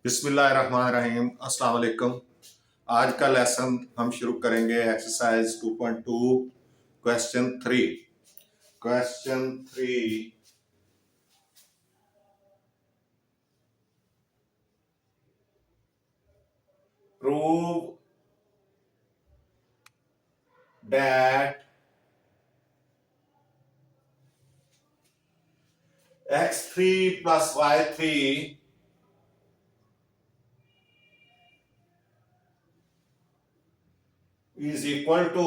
बिस्मिल्लाहिर्रहमानिर्रहीम। अस्सलाम वालेकुम। आज का लेसन हम शुरू करेंगे exercise 2.2 question 3। Question 3, prove that x3 plus y3 is equal to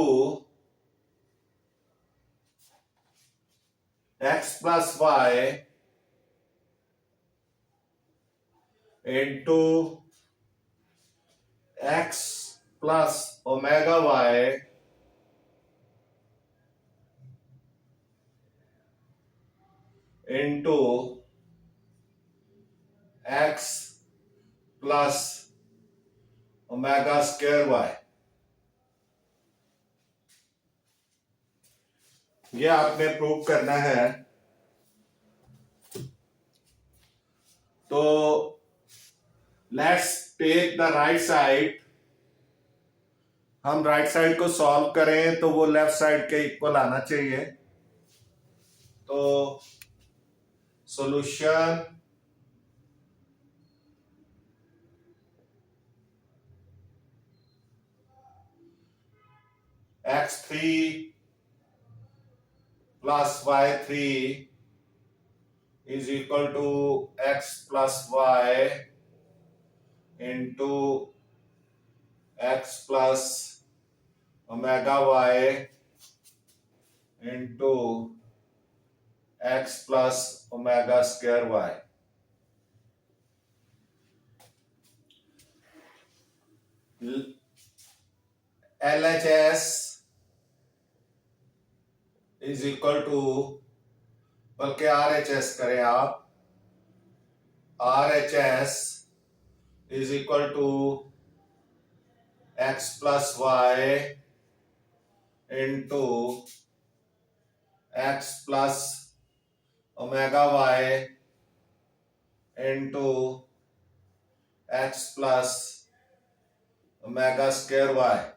x plus y into x plus omega y into x plus omega square y. ये आपने प्रूव करना है। तो let's take the right side. हम right side को solve करें तो वो लेफ्ट साइड के इक्वल आना चाहिए। तो solution x3 plus y3 is equal to x plus y into x plus omega y into x plus omega square y। LHS is equal to, बल्कि RHS करें आप। RHS is equal to x plus y into x plus omega y into x plus omega square y.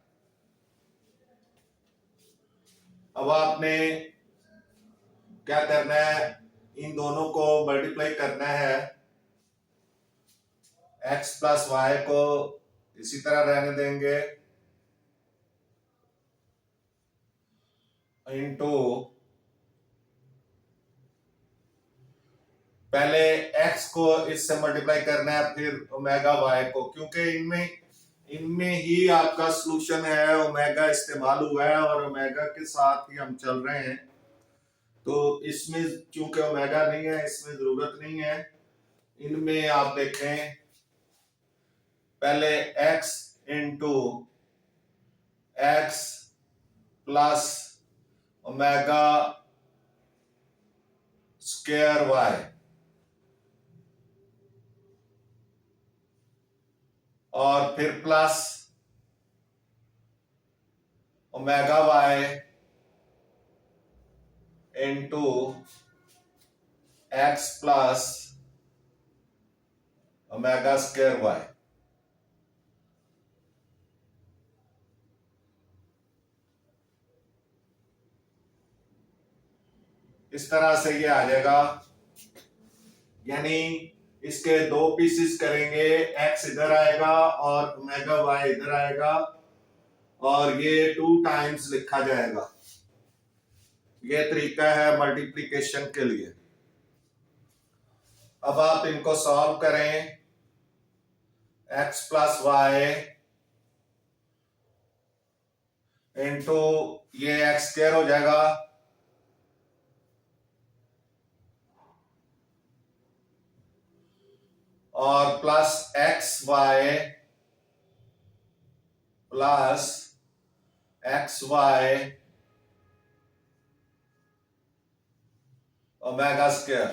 अब आपने क्या करना है, इन दोनों को मल्टीप्लाई करना है। x प्लस वाई को इसी तरह रहने देंगे इंटू, पहले x को इससे मल्टीप्लाई करना है, फिर ओमेगा y को, क्योंकि इनमें ही आपका सॉल्यूशन है। ओमेगा इस्तेमाल हुआ है और ओमेगा के साथ ही हम चल रहे हैं। तो इसमें क्योंकि ओमेगा नहीं है, इसमें जरूरत नहीं है। इनमें आप देखें, पहले x into x plus omega square y और फिर plus omega y into x plus omega square y. इस तरह से ये आ जाएगा, यानी इसके दो पीसेस करेंगे, x इधर आएगा और ओमेगा वाई इधर आएगा और ये 2 टाइम्स लिखा जाएगा। ये तरीका है मल्टीप्लिकेशन के लिए। अब आप इनको सॉल्व करें। x प्लस वाई इंटू ये x स्क्वायर हो जाएगा और plus x y plus x y omega square.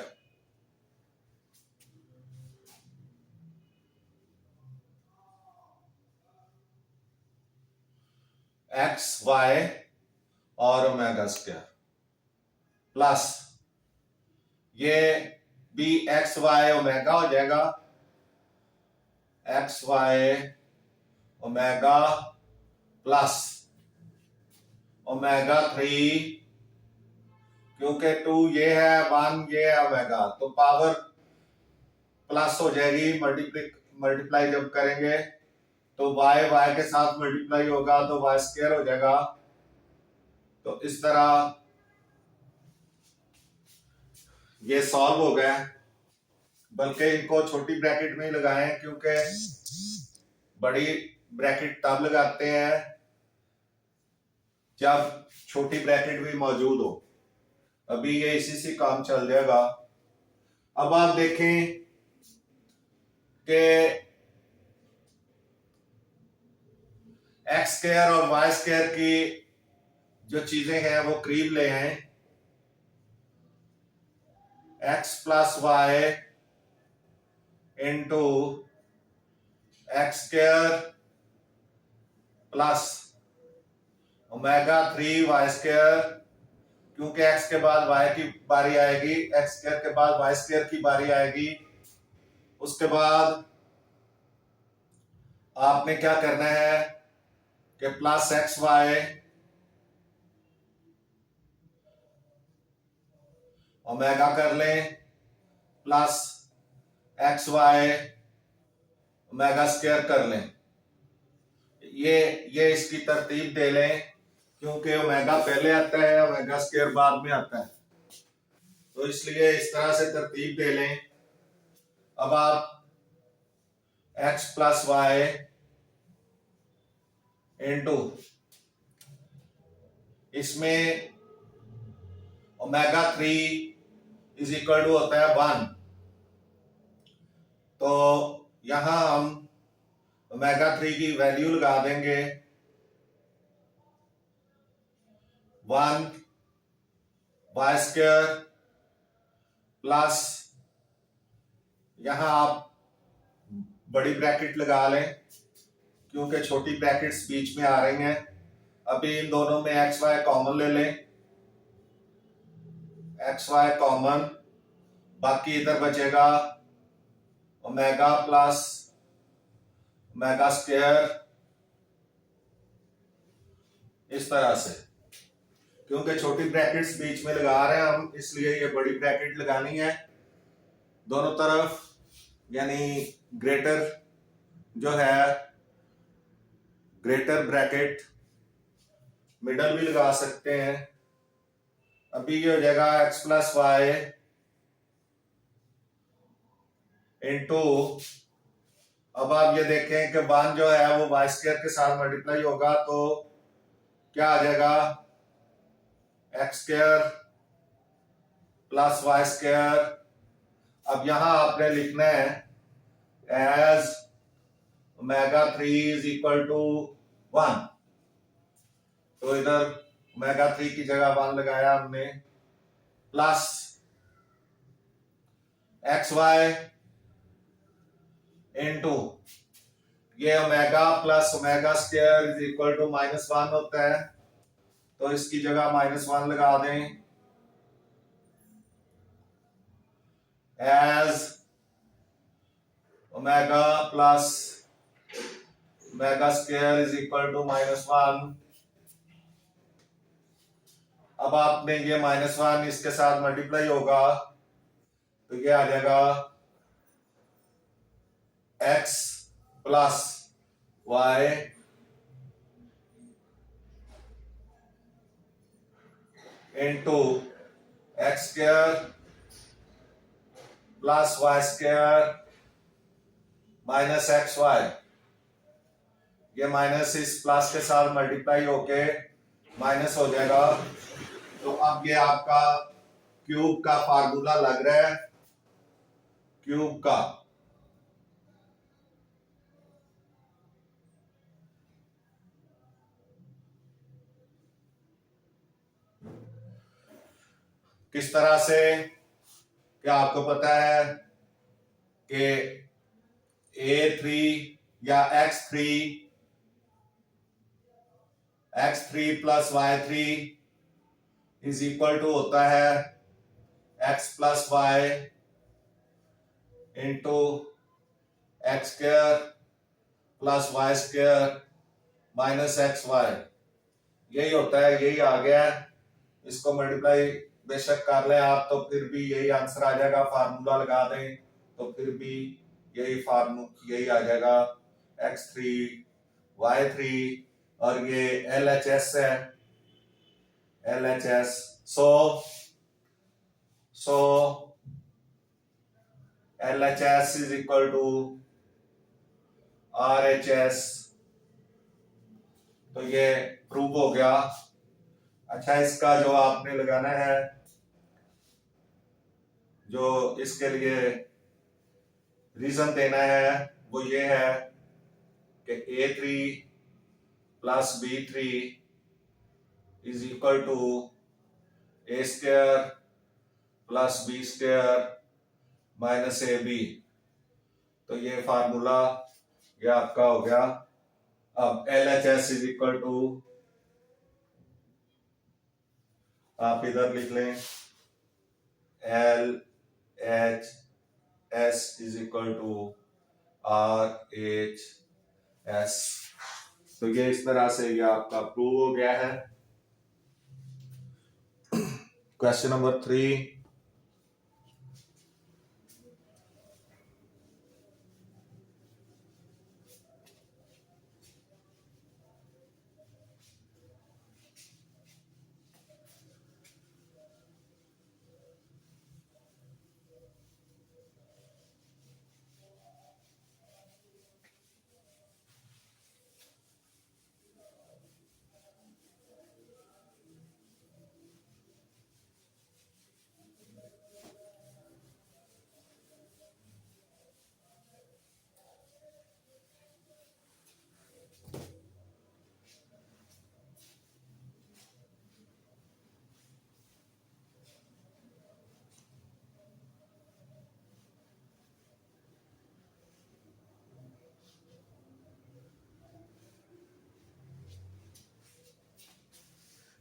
X y और ओमेगा स्क्वायर प्लस ये भी एक्स वाई ओमेगा हो जाएगा x y omega plus omega 3, क्योंकि 2 ये है 1 ये है ओमेगा, तो पावर प्लस हो जाएगी। मल्टीप्लाई जब करेंगे तो y के साथ मल्टीप्लाई होगा तो y स्क्वायर हो जाएगा। तो इस तरह ये सॉल्व हो गया। बल्कि इनको छोटी ब्रैकेट में ही लगाएं, क्योंकि बड़ी ब्रैकेट तब लगाते हैं जब छोटी ब्रैकेट भी मौजूद हो। अभी ये इसी से काम चल जाएगा। अब आप देखें कि एक्स स्क्वायर और वाई स्क्वायर की जो चीजें हैं वो करीब ले आए। X plus y into x square plus omega 3 y square, क्योंकि एक्स के बाद वाई की बारी आएगी, एक्स स्क्वायर के बाद वाई स्क्वायर की बारी आएगी। उसके बाद आपने क्या करना है कि प्लस एक्स वाई ओमेगा कर लें plus x y omega square कर लें। ये इसकी तरतीब दे लें, क्योंकि ओमेगा पहले आता है ओमेगा स्क्वायर बाद में आता है, तो इसलिए इस तरह से तरतीब दे लें। अब आप x प्लस वाई इंटू इसमें ओमेगा 3 इज इक्वल टू होता है 1, तो यहां हम ओमेगा 3 की वैल्यू लगा देंगे 1 वाई स्क्वायर प्लस, यहां आप बड़ी ब्रैकेट लगा लें क्योंकि छोटी ब्रैकेट्स बीच में आ रही हैं। अभी इन दोनों में एक्स वाई कॉमन ले लें, एक्स वाई कॉमन, बाकी इधर बचेगा ओमेगा प्लस ओमेगा स्क्वायर, इस तरह से। क्योंकि छोटी ब्रैकेट्स बीच में लगा रहे हैं हम, इसलिए ये बड़ी ब्रैकेट लगानी है दोनों तरफ, यानी ग्रेटर जो है ग्रेटर ब्रैकेट मिडल भी लगा सकते हैं। अभी ये हो जाएगा एक्स प्लस वाई इंटू, अब आप ये देखें कि 1 जो है वो वाई स्क्वायर के साथ मल्टीप्लाई होगा, तो क्या आ जाएगा x square plus y square. अब यहां आपने लिखना है as omega 3 is equal to 1, तो इधर ओमेगा 3 की जगह 1 लगाया हमने, प्लस एक्स वाई इंटू ये omega plus omega square is equal to -1 होता है, तो इसकी जगह -1 लगा दें as omega plus omega square is equal to -1। अब आपने ये -1 इसके साथ मल्टीप्लाई होगा तो ये आ जाएगा x plus y into x square plus y square minus x y. ये माइनस इस प्लस के साथ मल्टीप्लाई होके माइनस हो जाएगा। तो अब ये आपका क्यूब का फार्मूला लग रहा है, क्यूब का किस तरह से, क्या आपको पता है कि A3 या x3 plus y3 is equal to होता है x plus y into x square plus y square minus x y, यही होता है, यही आ गया है। इसको मल्टीप्लाई बेशक कर लें आप तो फिर भी यही आंसर आ जाएगा, फार्मूला लगा दें तो फिर भी यही आ जाएगा, x3 y3, और ये LHS है, LHS। So LHS is equal to RHS, तो ये प्रूव हो गया। अच्छा, इसका जो आपने लगाना है, जो इसके लिए रीजन देना है वो ये है कि A3 plus B3 is equal to A square plus B square minus AB। तो ये फार्मूला ये आपका हो गया। अब LHS इज इक्वल टू, आप इधर लिख लें, LHS is equal to RHS। तो ये इस तरह से ये आपका प्रूव हो गया है। क्वेश्चन नंबर 3,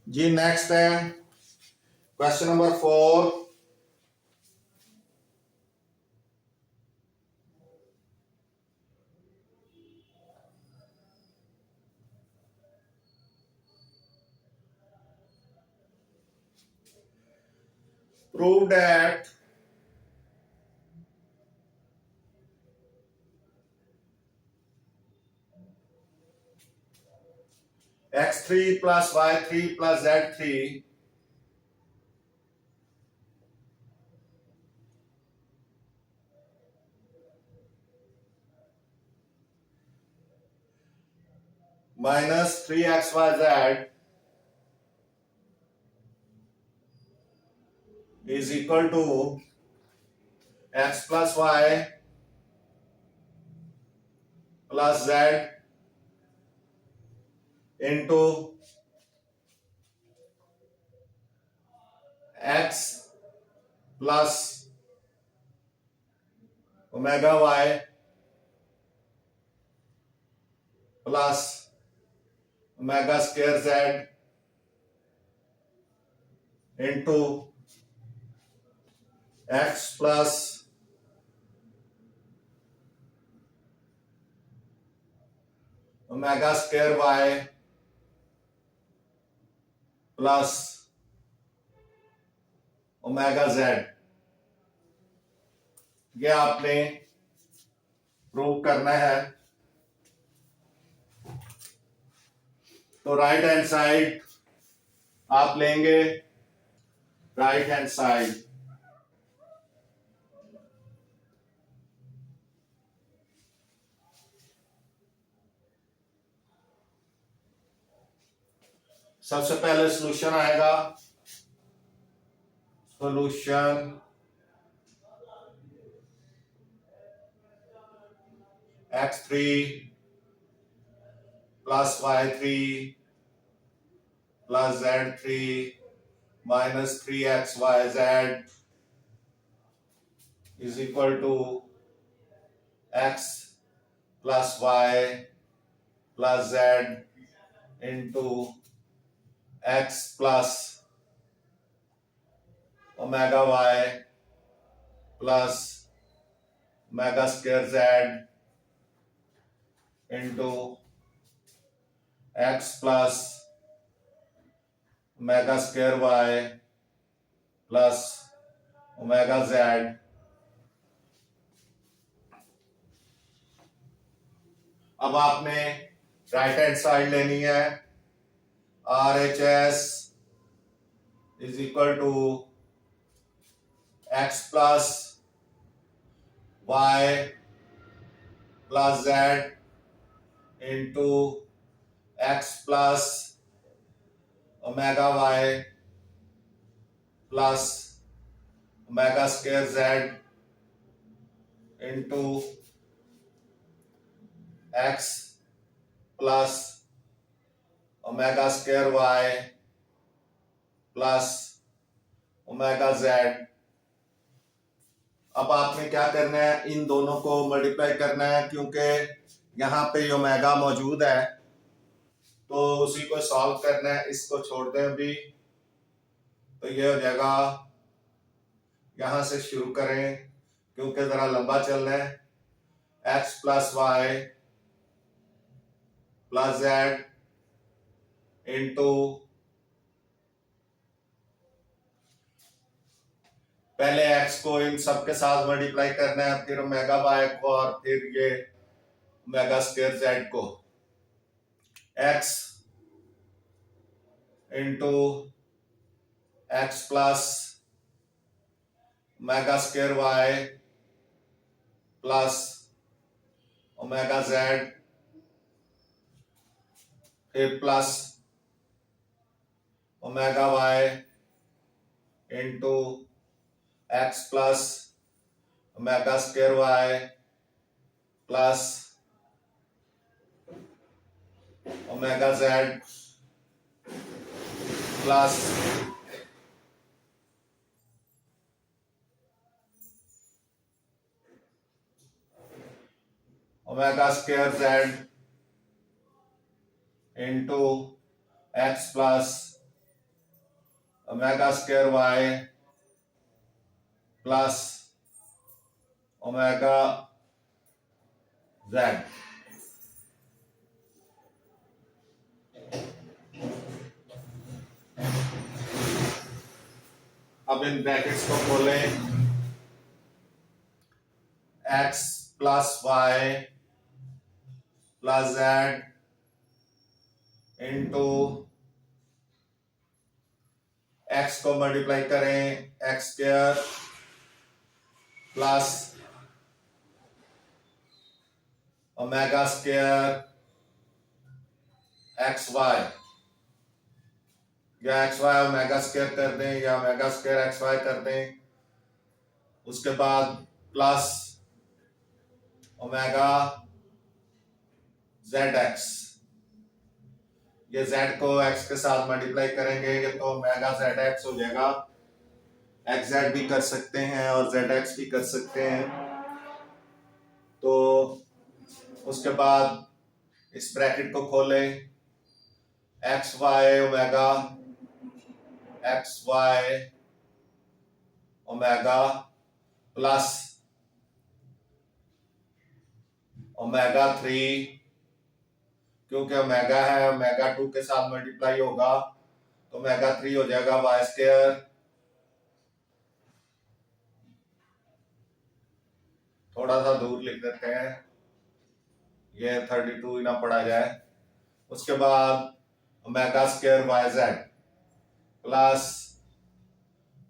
जी नेक्स्ट है question number 4। Prove that x3 plus y3 plus z3 minus 3xyz is equal to x plus y plus z into x plus omega y plus omega square z into x plus omega square y plus omega z, ये आपने prove करना है। तो right hand side आप लेंगे, right hand side सबसे पहले solution आएगा, solution x3 plus y3 plus z3 minus 3xyz is equal to x plus y plus z into x plus omega y plus omega square z into x plus omega square y plus omega z अब आपने right hand side लेनी है। R H S is equal to x plus y plus z into x plus omega y plus omega square z into x plus omega square y plus omega z. अब आपने क्या करना है, इन दोनों को multiply करना है, क्योंकि यहाँ पे ओमेगा मौजूद है तो उसी को सॉल्व करना है। इसको छोड़ दें अभी, तो ये हो जाएगा, यहां से शुरू करें क्योंकि जरा लंबा चलना है। X plus y plus z into पहले एक्स को इन सब के साथ मल्टीप्लाई करना है, फिर ओमेगा वाई को और फिर ये ओमेगा स्क्वायर जेड को। X into x plus omega square y plus omega z फिर plus omega y into x plus omega square y plus omega z plus omega square z into x plus omega square y plus omega z. अब इन brackets को खोलें। X plus y plus z into x को multiply करें, x square plus omega square x y, या x y omega square कर दें या ओमेगा स्क्वायर एक्स वाई कर दें। उसके बाद प्लस ओमेगा जेड एक्स, ये जेड को एक्स के साथ मल्टीप्लाई करेंगे ये तो ओमेगा जेड एक्स हो जाएगा। एक्स जेड भी कर सकते हैं और जेड एक्स भी कर सकते हैं। तो उसके बाद इस ब्रैकेट को खोलें, x y omega x y omega plus omega 3, क्योंकि ओमेगा है ओमेगा 2 के साथ मल्टीप्लाई होगा तो ओमेगा 3 हो जाएगा वाई स्क्वायर। थोड़ा सा दूर लिख देते हैं, ये 32 ही ना पढ़ा जाए। उसके बाद omega square y z plus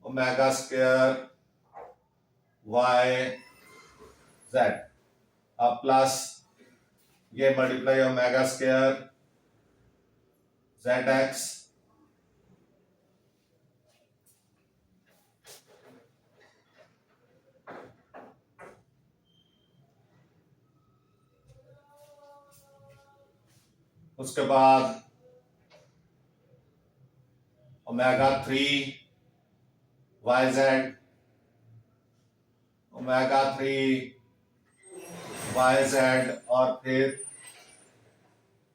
omega square y z, अब प्लस ये multiply omega square z x उसके बाद omega 3 y z omega 3 y z और फिर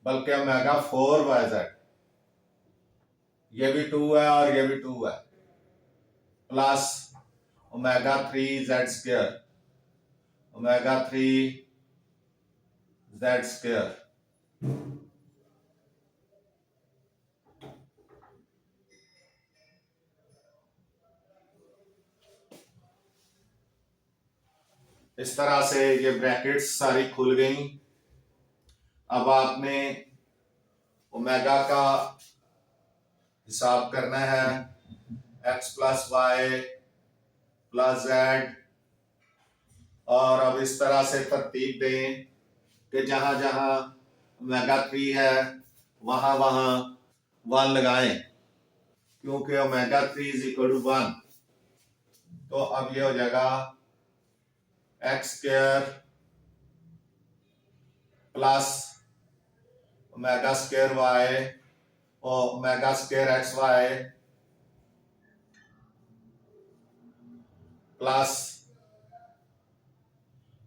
बल्कि ओमेगा 4 वाई जेड, ये भी 2 है और ये भी 2 है, plus omega 3 Z square omega 3 Z square इस तरह से ये ब्रैकेट्स सारी खुल गई। अब आपने ओमेगा का हिसाब करना है, x plus y plus z, और अब इस तरह से तरतीब दें कि जहां जहां ओमेगा 3 है वहां वहां 1 लगाएं, क्योंकि ओमेगा 3 इज इक्वल टू 1। तो अब ये हो जाएगा x square plus omega square y और omega square x y plus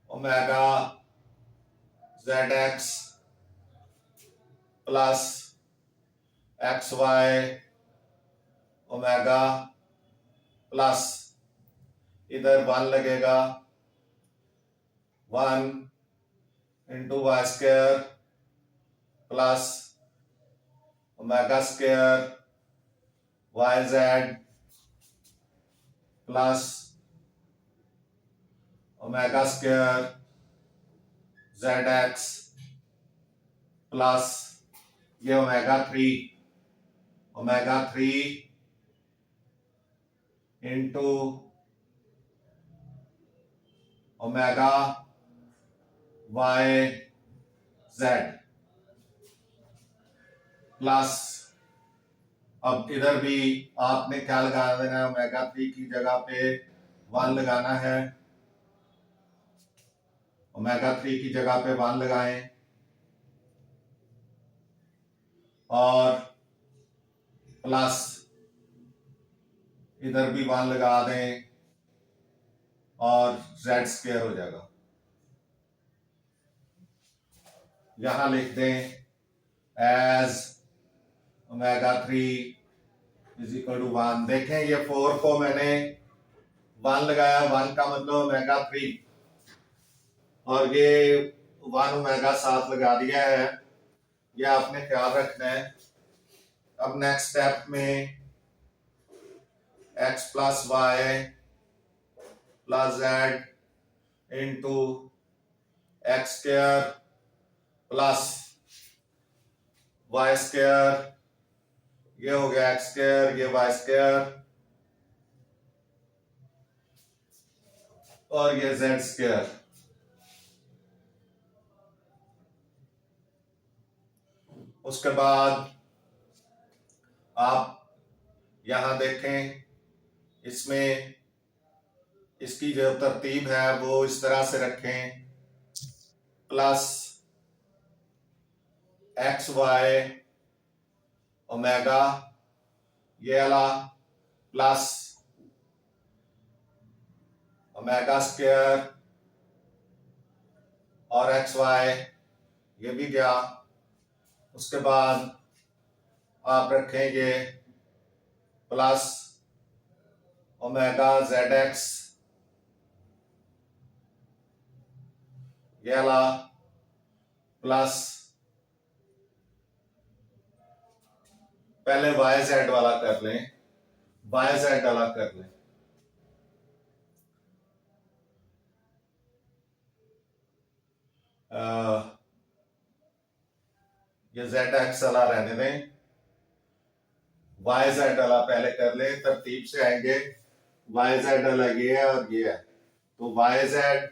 omega z x plus x y omega plus इधर 1 लगेगा, 1 into y square plus omega square y z plus omega square z x plus ये omega 3 into omega y z plus, अब इधर भी आपने क्या लगा देना है, ओमेगा 3 की जगह पे 1 लगाना है, ओमेगा 3 की जगह पे 1 लगाएं और प्लस इधर भी 1 लगा दें और जेड स्क्वायर हो जाएगा। यहां लिख दें as omega 3 is equal to 1। देखें ये 4 को मैंने 1 लगाया, 1 का मतलब ओमेगा 3, और ये 1 ओमेगा साथ लगा दिया है, ये आपने ख्याल रखना है। अब नेक्स्ट स्टेप में x plus y plus z into x square plus y square, ये हो गया एक्स स्क्वायर, ये वाई स्क्वायर और ये जेड स्क्वायर। उसके बाद आप यहां देखें, इसमें इसकी जो तरतीब है वो इस तरह से रखें, प्लस एक्स वाई ओमेगा ये वाला प्लस ओमेगा स्क्वायर और एक्स वाई ये भी गया। उसके बाद आप रखेंगे प्लस ओमेगा जेड एक्स ये वाला प्लस, पहले वाई जेड वाला कर लें, वाई जेड वाला कर लें। ये जेड एक्स वाला रहने दें, वाई जेड वाला पहले कर ले, तरतीब से आएंगे। वाई जेड वाला ये है और ये है, तो y z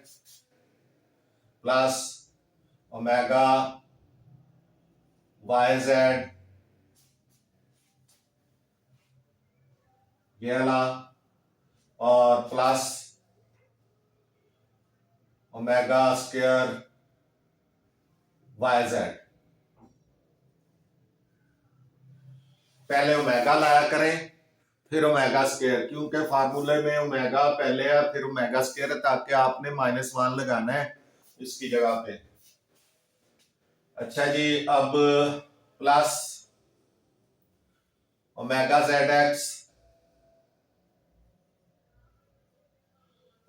plus omega y z ये वाला और plus omega square y z. पहले ओमेगा लाया करें फिर ओमेगा स्क्वायर, क्योंकि फार्मूले में ओमेगा पहले है फिर ओमेगा स्क्वायर है, ताकि आपने -1 लगाना है इसकी जगह पे। अच्छा जी, अब प्लस ओमेगा जेड एक्स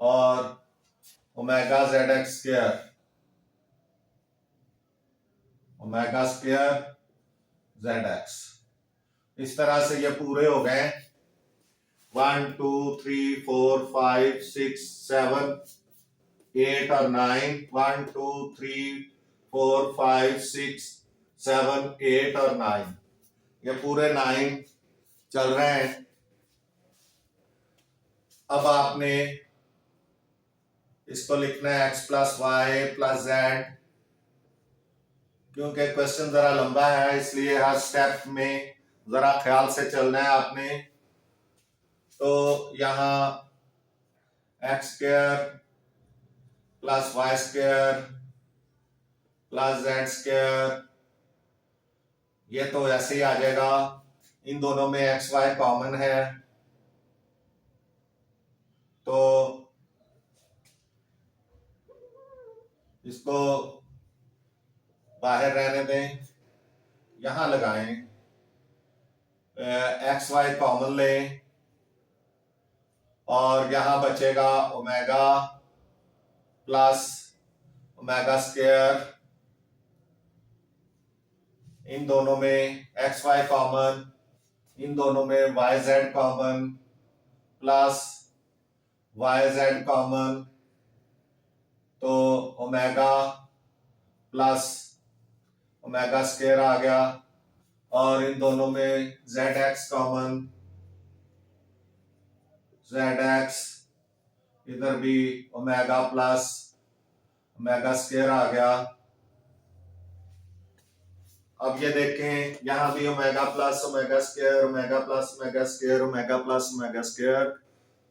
और omega z x square, omega square z x. इस तरह से ये पूरे हो गए 1 2 3 4 5 6 7 8 और 9। 1 2 3 4 5 6 7 8 और 9, ये पूरे 9 चल रहे हैं। अब आपने इसको लिखना है x plus y plus z. क्योंकि क्वेश्चन जरा लंबा है इसलिए हर स्टेप में जरा ख्याल से चलना है आपने। तो यहाँ x square plus y square plus z square, ये तो ऐसे ही आ जाएगा। इन दोनों में एक्स वाई कॉमन है तो इसको बाहर रहने दें, यहां लगाएं, एक्स वाई कॉमन लें और यहां बचेगा ओमेगा प्लस ओमेगा स्क्वायर। इन दोनों में एक्स वाई कॉमन, इन दोनों में y z common plus y z common, तो ओमेगा प्लस ओमेगा स्क्वायर आ गया। और इन दोनों में z x common, z x, इधर भी ओमेगा प्लस ओमेगा स्क्वायर आ गया। अब ये देखें यहां भी omega plus omega square, omega plus omega square, omega plus omega square,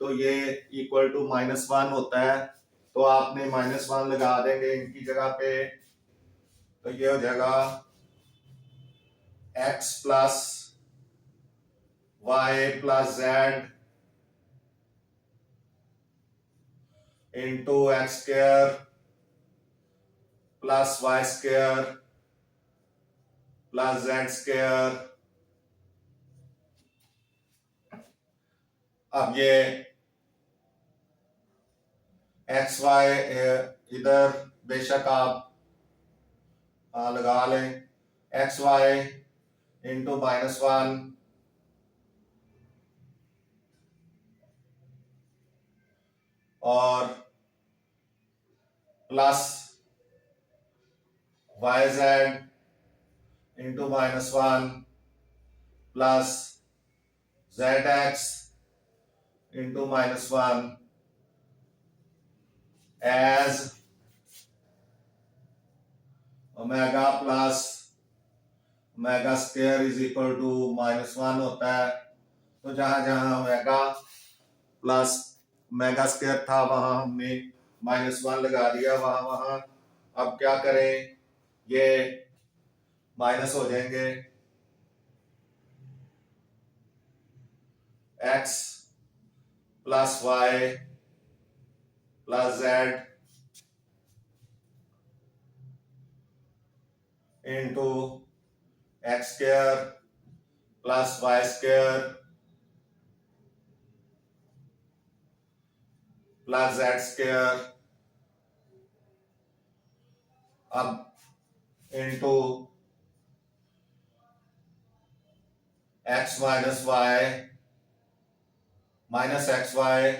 तो ये इक्वल टू -1 होता है। तो आपने -1 लगा देंगे इनकी जगह पे, तो ये हो जाएगा x plus y plus z into x square plus y square plus z square. अब ये एक्स वाई इधर बेशक आप लगा लें, एक्स वाई इंटू -1 और plus y z into -1 plus z x into -1 as omega plus omega square is equal to -1 होता है। तो जहां जहां ओमेगा प्लस ओमेगा स्क्वायर था वहां हमने -1 लगा दिया, वहां वहां। अब क्या करें, ये माइनस हो जाएंगे, x plus y plus z into x square plus y square plus z square, अब into x minus y minus x y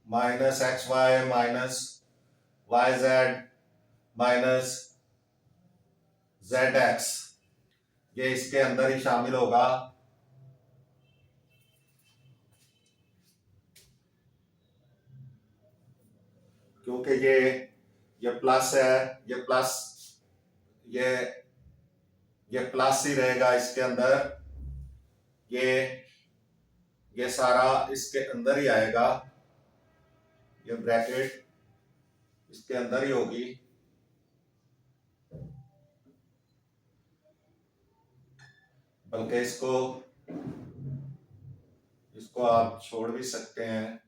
minus x y minus y z minus z x, ये इसके अंदर ही शामिल होगा। क्योंकि ये प्लस है, ये प्लस ये प्लस ही रहेगा इसके अंदर, ये सारा इसके अंदर ही आएगा, ये ब्रैकेट इसके अंदर ही होगी। बल्कि इसको आप छोड़ भी सकते हैं।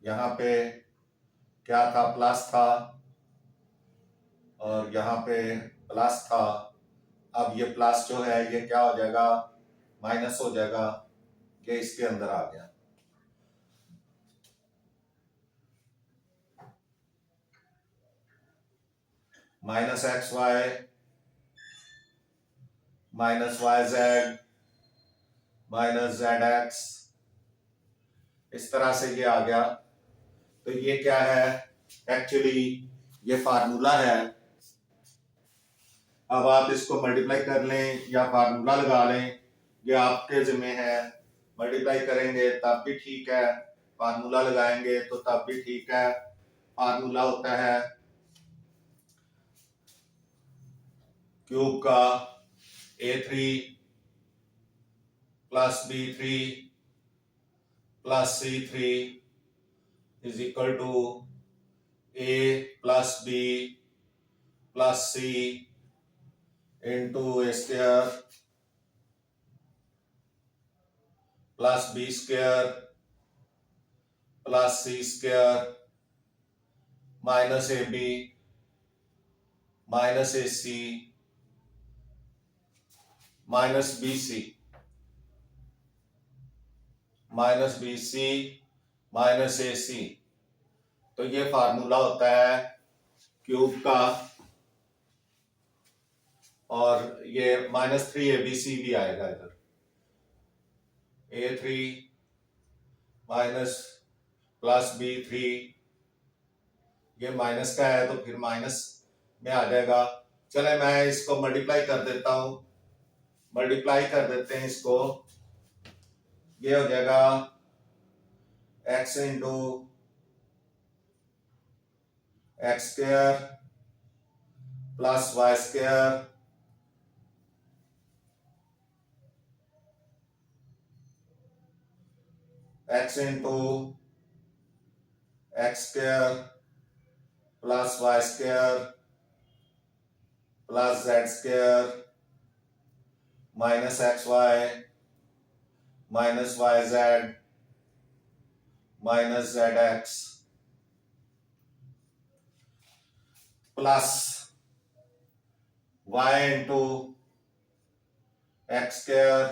यहाँ पे क्या था, प्लस था और यहाँ पे प्लस था। अब ये प्लस जो है ये क्या हो जाएगा, माइनस हो जाएगा, ये इसके अंदर आ गया। Minus x y minus y z minus z x, इस तरह से ये आ गया। तो ये क्या है, एक्चुअली ये फार्मूला है। अब आप इसको मल्टीप्लाई कर लें या फार्मूला लगा लें, ये आपके जिम्मे है। मल्टीप्लाई करेंगे तब भी ठीक है, फार्मूला लगाएंगे तो तब भी ठीक है। फार्मूला होता है क्यूब का a3 plus b3 plus c3 is equal to a plus b plus c into a square plus b square plus c square minus ab minus ac minus bc minus bc minus ac। तो ये formula होता है cube का, और ये minus 3abc भी आएगा इधर, a3 माइनस प्लस b3, ये माइनस का है तो फिर माइनस में आ जाएगा। चले मैं इसको मल्टीप्लाई कर देता हूं, मल्टीप्लाई कर देते हैं इसको। ये हो जाएगा x into x square plus y square x into x square plus y square plus z square minus x y minus y z minus z x plus y into x square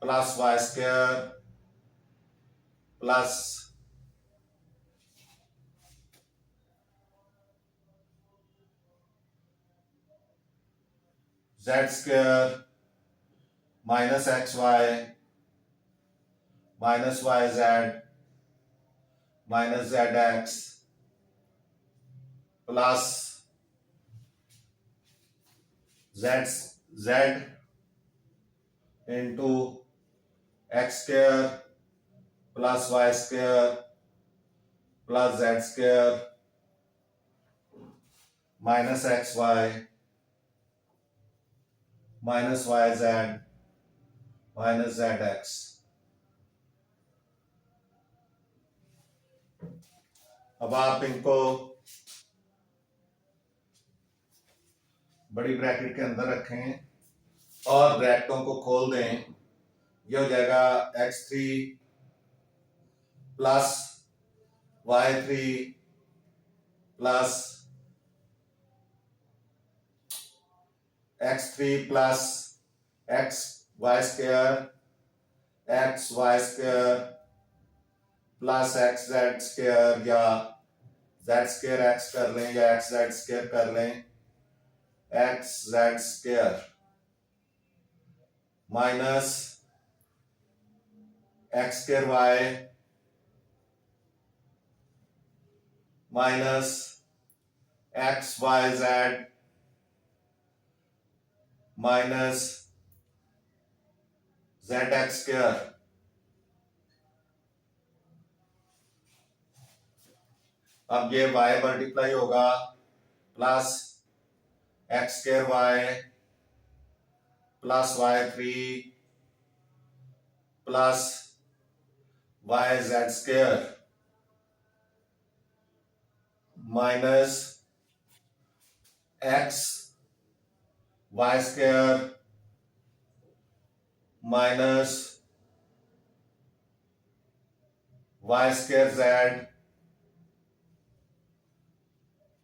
plus y square plus z square minus x y minus y z minus z x plus z z into x square plus y square plus z square minus x y minus y z minus z x. अब आप इनको बड़ी bracket के अंदर रखें और ब्रैकेटों को खोल दें। ये हो जाएगा x3 plus y3 plus x3 plus x y square x y square plus x z square, या जेड स्क्वायर एक्स कर लें या एक्स जेड स्क्वायर कर लें, x z square minus x square y minus x y z minus z x square. अब ये y multiply होगा plus x square y plus y3 plus y z square minus x y square minus y square z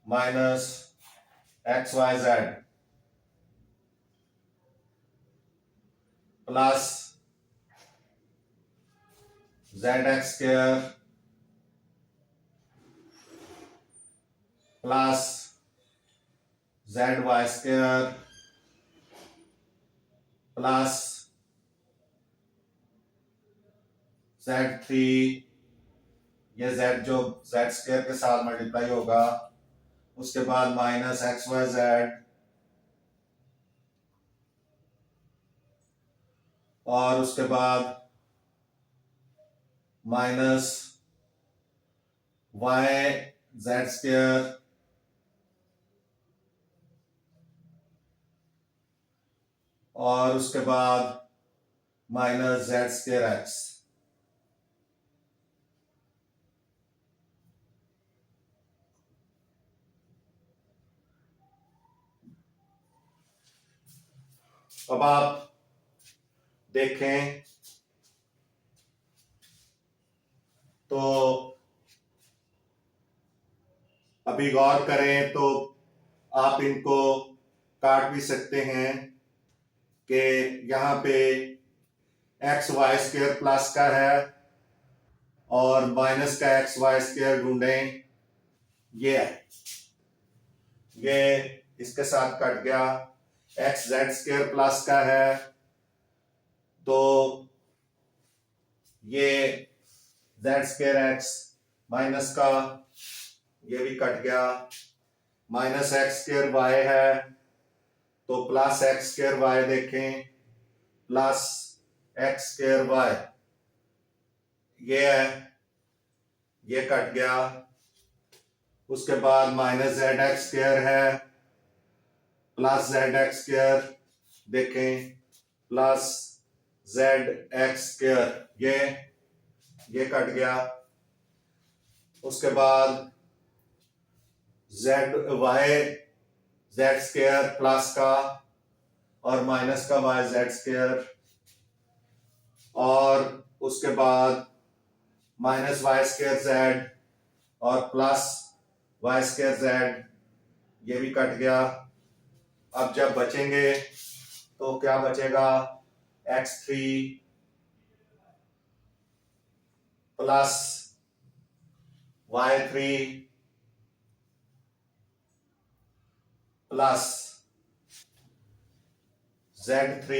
minus x y z plus z x square plus z y square plus Z3, ये Z जो Z square के साथ multiply होगा, उसके बाद minus x y z, और उसके बाद माइनस वाई जेड स्क्वायर, और उसके बाद माइनस जेड स्क्वायर एक्स। अब आप देखें तो अभी गौर करें तो आप इनको काट भी सकते हैं कि यहाँ पे एक्स वाई स्क्वायर प्लस का है और माइनस का एक्स वाई स्क्वायर ढूंढें, ये है, ये इसके साथ कट गया। एक्स जेड स्क्वायर प्लस का है तो ये जेड स्क्वायर एक्स माइनस का, ये भी कट गया। माइनस एक्स स्क्वायर वाई है तो प्लस एक्स स्क्वायर वाई देखें, प्लस एक्स स्क्वायर वाई, ये है, ये कट गया। उसके बाद माइनस जेड एक्स स्क्वायर है प्लस जेड एक्स स्क्वायर देखें, प्लस जेड एक्स स्क्वायर, ये कट गया। उसके बाद z y z square plus का और माइनस का वाई जेड स्क्वायर, और उसके बाद माइनस वाई स्क्वायर जेड और प्लस वाई स्क्वायर जेड, ये भी कट गया। अब जब बचेंगे तो क्या बचेगा, x3 plus y3 plus z3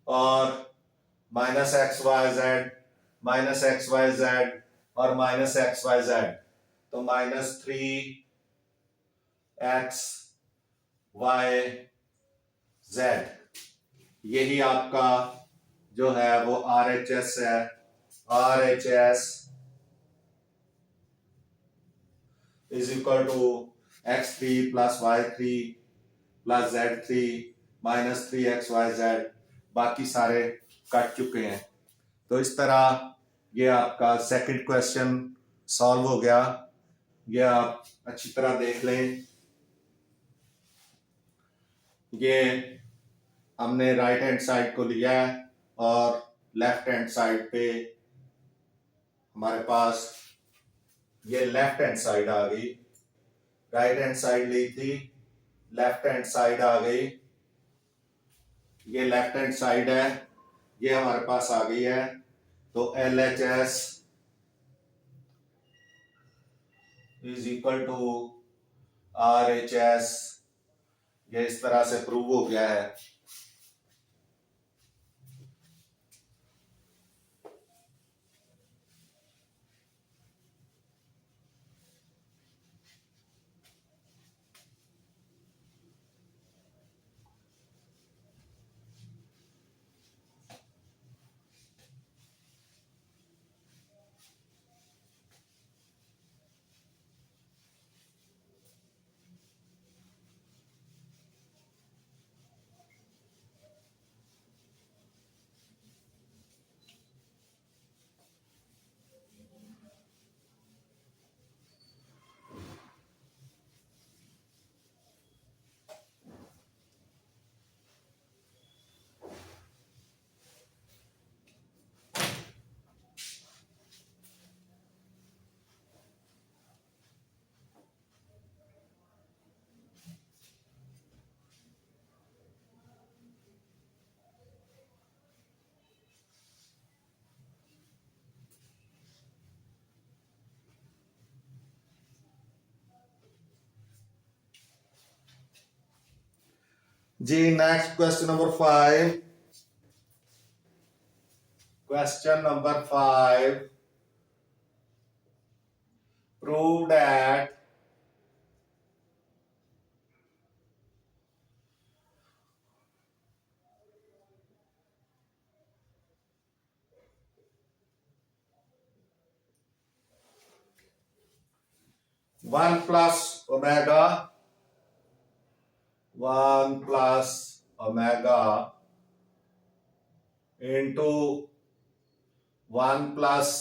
और minus x y z, minus x y z और माइनस एक्स वाई जेड, तो माइनस 3x वाई जेड, यही आपका जो है वो RHS है। RHS is equal to x3 plus y3 plus z3 minus 3xyz, बाकी सारे कट चुके हैं। तो इस तरह ये आपका सेकंड क्वेश्चन सॉल्व हो गया। ये आप अच्छी तरह देख लें। ये हमने राइट हैंड साइड को लिया है और लेफ्ट हैंड साइड पे हमारे पास ये लेफ्ट हैंड साइड आ गई, राइट हैंड साइड ली थी, लेफ्ट हैंड साइड आ गई, ये लेफ्ट हैंड साइड है, ये हमारे पास आ गई है। तो LHS is equal to RHS, ये इस तरह से प्रूव हो गया है। जी next question number 5. Question number 5. Prove that one plus omega into 1 plus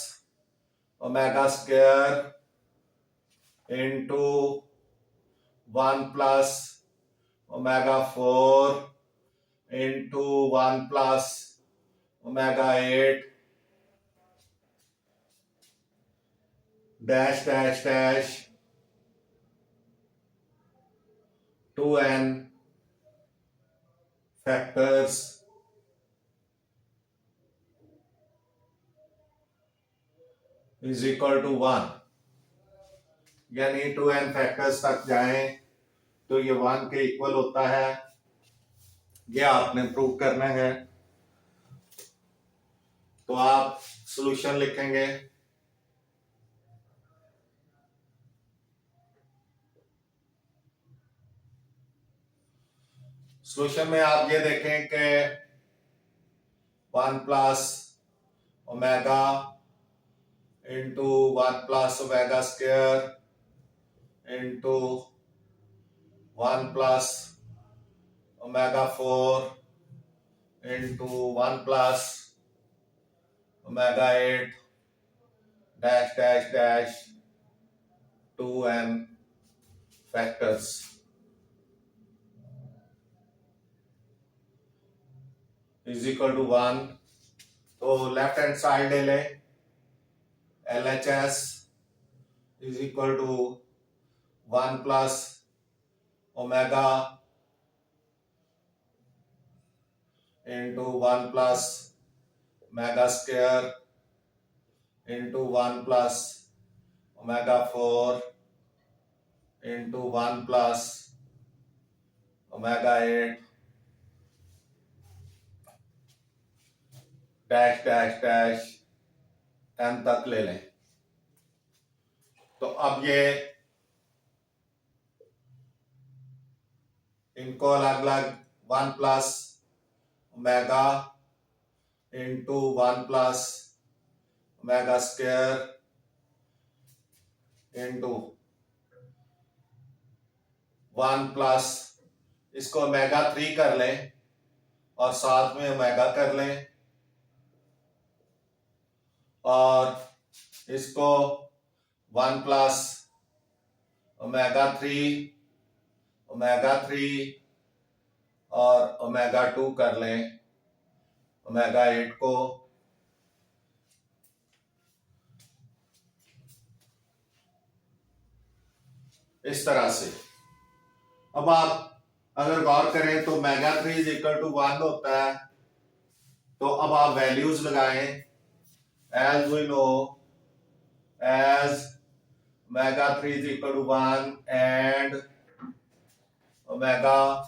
omega square into 1 plus omega 4 into 1 plus omega 8 dash dash dash 2n factors is equal to 1. यानी 2n factors तक जाएं तो ये 1 के इक्वल होता है. ये आपने प्रूव करना है. तो आप सॉल्यूशन लिखेंगे. सॉल्यूशन में आप ये देखें कि 1 plus omega into 1 plus omega square into 1 plus omega 4 into 1 plus omega 8 dash dash dash 2n factors is equal to 1. तो लेफ्ट हैंड साइड ले लें. LHS is equal to 1 plus omega into 1 plus omega square into 1 plus omega 4 into 1 plus omega 8 dash dash dash n तक ले लें. तो अब ये इनको अलग अलग 1 plus omega into 1 plus omega square into 1 plus इसको ओमेगा 3 कर लें और साथ में ओमेगा कर लें और इसको 1 प्लस ओमेगा 3 और ओमेगा 2 कर लें. ओमेगा 8 को इस तरह से. अब आप अगर गौर करें तो ओमेगा 3 इज इक्वल टू 1 होता है. तो अब आप वैल्यूज लगाएं. as we know, as omega 3 is equal to 1 and omega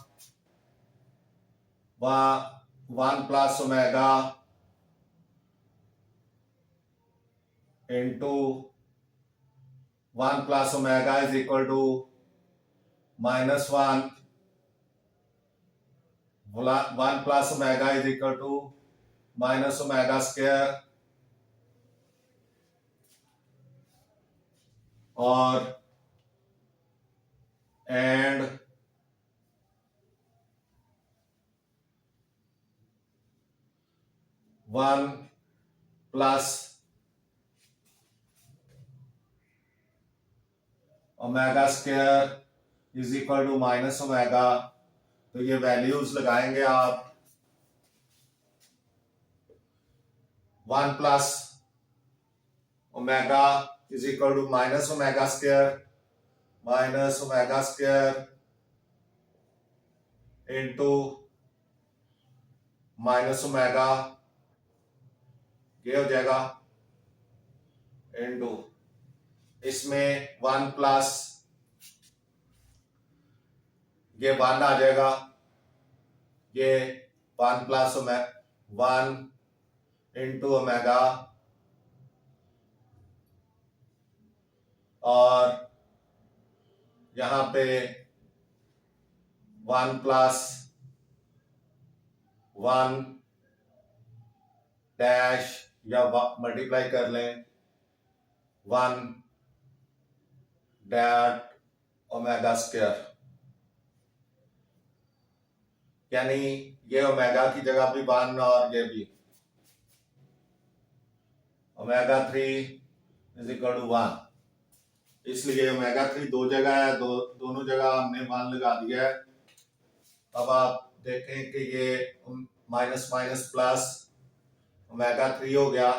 1 plus omega into 1 plus omega is equal to minus 1. 1 plus omega is equal to minus omega square और and one plus omega square is equal to minus omega. तो ये values लगाएंगे आप. 1 plus omega is equal to minus omega square into minus omega ये हो जाएगा into इसमें 1 plus ये 1 आ जाएगा ये 1 प्लस 1 इंटू ओमेगा और यहाँ पे 1 प्लस 1 डैश या मल्टीप्लाई कर लें 1 डैट ओमेगा स्क्वायर, यानी ये ओमेगा की जगह भी 1 और ये भी ओमेगा 3 इज इक्वल टू 1, इसलिए ओमेगा 3 दो जगह है, दोनों जगह हमने 1 लगा दिया है। अब आप देखें कि ये माइनस माइनस प्लस ओमेगा 3 हो गया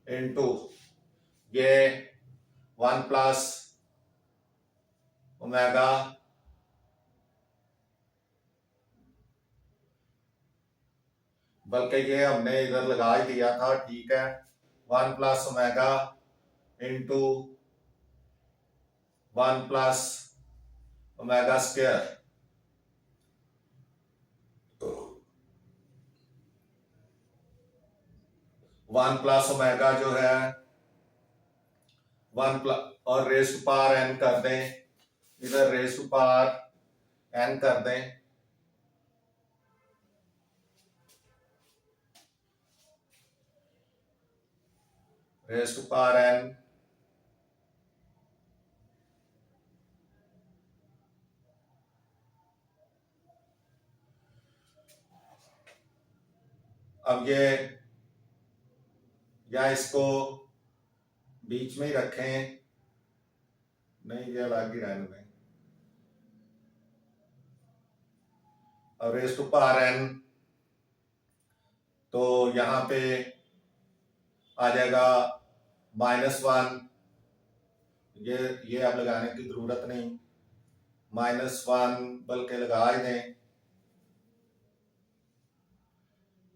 इनटू ये 1 प्लस ओमेगा बल्कि ये हमने इधर लगा ही दिया था, ठीक है। 1 plus omega into 1 plus omega square, 1 plus omega जो है 1 प्लस और रेस टू पावर एन कर दें, इधर रेस टू पावर एन कर दें, रेस टू पावर एन अब ये या इसको बीच में ही रखें, नहीं ये अलग ही रहने दें। अब रेस टू पावर एन तो यहां पे आ जाएगा -1, ये अब लगाने की जरूरत नहीं, -1 बल्कि लगा ही दें,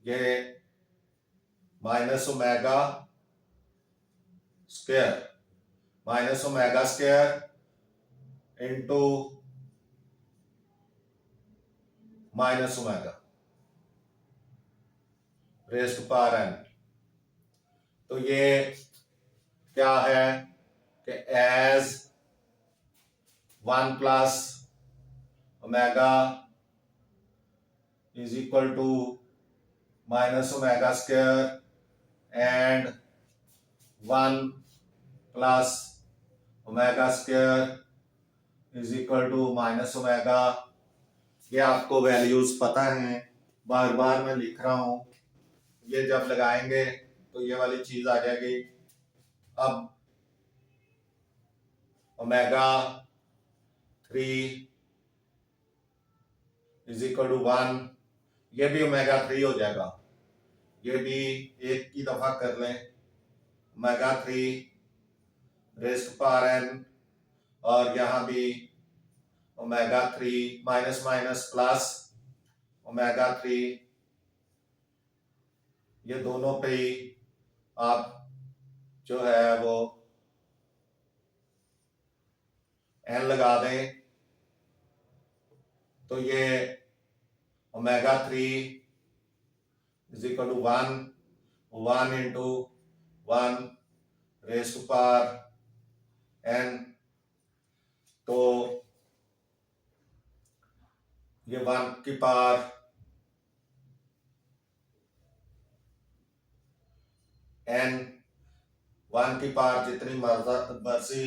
ये minus omega square into minus omega raise to power n. तो ये क्या है कि as 1 plus omega is equal to minus omega square and 1 plus omega square is equal to minus omega. ये आपको वैल्यूज पता है, बार बार मैं लिख रहा हूं, ये जब लगाएंगे तो ये वाली चीज आ जाएगी। अब ओमेगा 3 इज इक्वल टू 1, ये भी ओमेगा 3 हो जाएगा, ये भी एक की दफा कर लें, omega 3 raise to power n और यहां भी omega 3 minus minus plus omega 3, ये दोनों पे ही आप जो है वो एन लगा दें, तो ये omega 3 is equal to 1 into 1 raise to power n, तो ये 1 की पावर एन, 1 की पावर जितनी मर्जी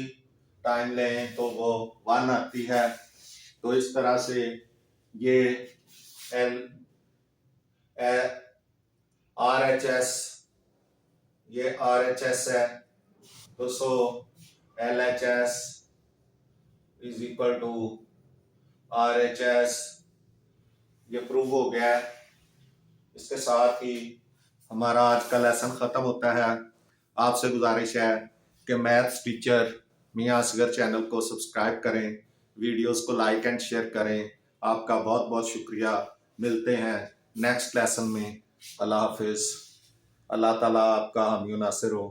टाइम लें तो वो 1 आती है। तो इस तरह से ये एल आर एच एस, ये आर एच एस है, तो so L H S is equal to R H S, ये प्रूव हो गया है। इसके साथ ही हमारा आज का लेसन खत्म होता है। आपसे गुजारिश है कि मैथ्स टीचर मियां असगर चैनल को सब्सक्राइब करें, वीडियोस को लाइक एंड शेयर करें। आपका बहुत बहुत शुक्रिया। मिलते हैं नेक्स्ट लेसन में। अल्लाह हाफिज। अल्लाह ताला आपका हामी नासिर हो।